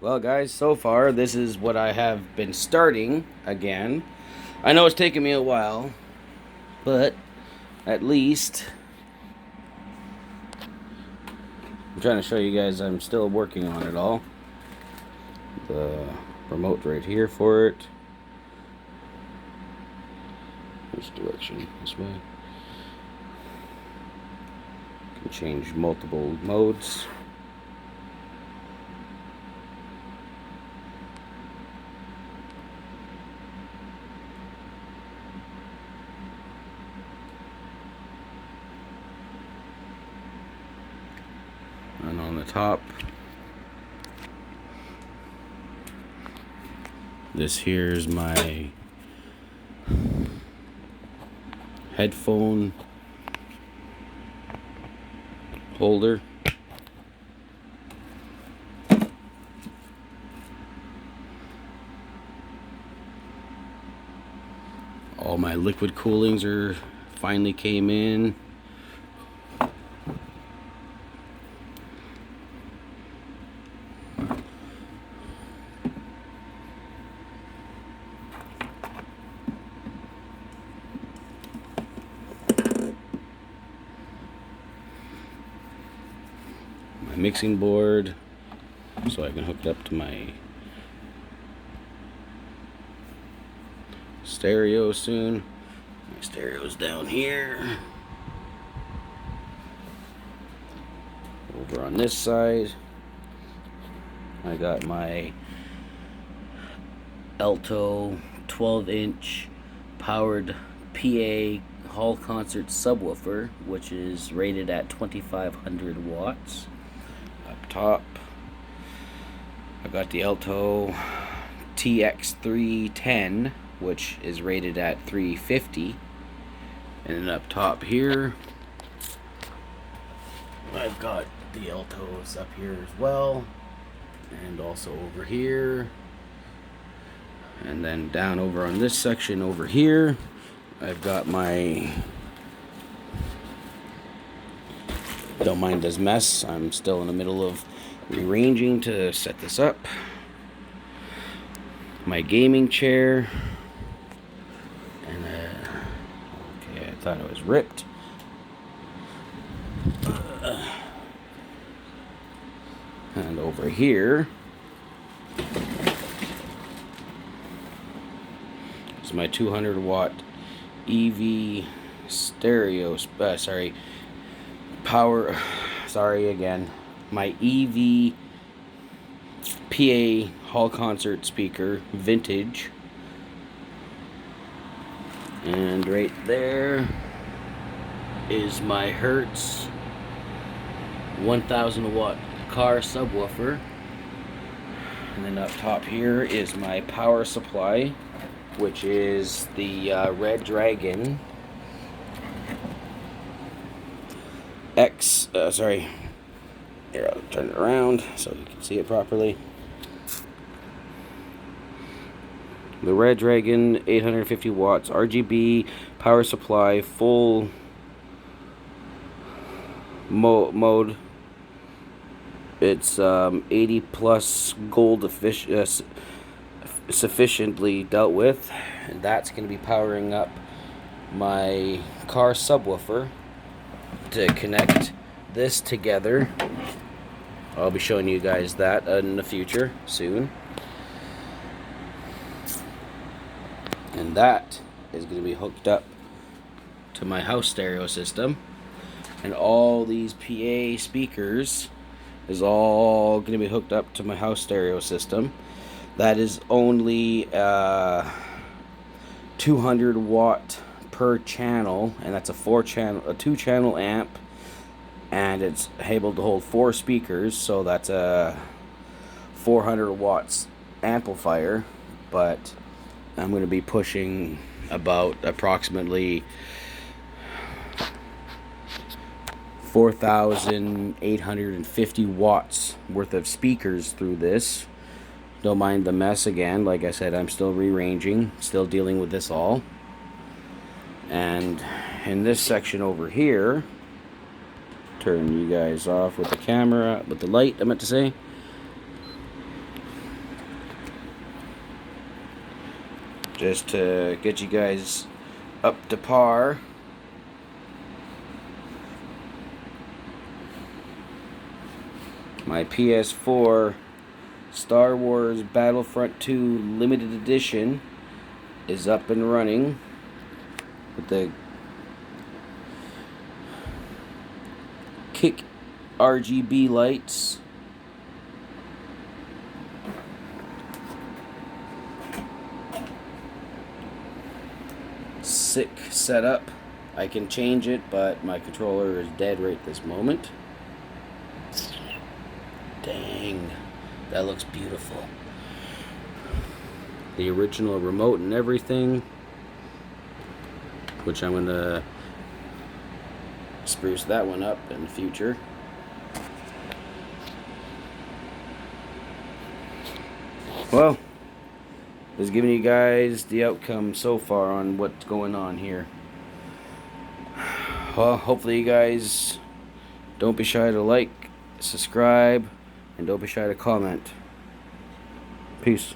Well, guys, so far this is what I have been starting again. I know it's taken me a while, but at least I'm trying to show you guys I'm still working on it all. The remote right here for it. Which direction? This way. Can change multiple modes. And on the top, this here's my headphone holder. All my liquid coolings are finally came in. My mixing board, so I can hook it up to my stereo soon. My stereo's down here. Over on this side, I got my Alto 12-inch powered PA hall concert subwoofer, which is rated at 2500 watts. Up top, I got the Alto TX310, which is rated at 350. And then up top here, I've got the Altos up here as well, and also over here. And then down over on this section over here, I've got my, don't mind this mess, I'm still in the middle of rearranging to set this up. My gaming chair, and okay, I thought it was ripped. And over here is my 200 watt EV stereo, my EV PA hall concert speaker, vintage. And right there is my Hertz 1000 watt car subwoofer. And then up top here is my power supply, which is the Red Dragon here, I'll turn it around so you can see it properly. The Red Dragon 850 watts RGB power supply, full mode. It's 80 plus gold sufficiently dealt with, and that's going to be powering up my car subwoofer to connect this together. I'll be showing you guys that in the future soon. And that is going to be hooked up to my house stereo system, and all these PA speakers is all going to be hooked up to my house stereo system. That is only 200 watt per channel, and that's a 2-channel amp, and it's able to hold 4 speakers, so that's a 400 watts amplifier. But I'm going to be pushing about approximately 4,850 watts worth of speakers through this. Don't mind the mess again. Like I said, I'm still rearranging, still dealing with this all. And in this section over here, turn you guys off with the camera, with the light, I meant to say. just to get you guys up to par. My PS4 Star Wars Battlefront 2 limited edition is up and running with the Kick RGB lights. Sick setup. I can change it, but my controller is dead right this moment. Dang, that looks beautiful. The original remote and everything, which I'm gonna spruce that one up in the future. Well, just giving you guys the outcome so far on what's going on here. Well, hopefully you guys don't be shy to like, subscribe, and don't be shy to comment. Peace.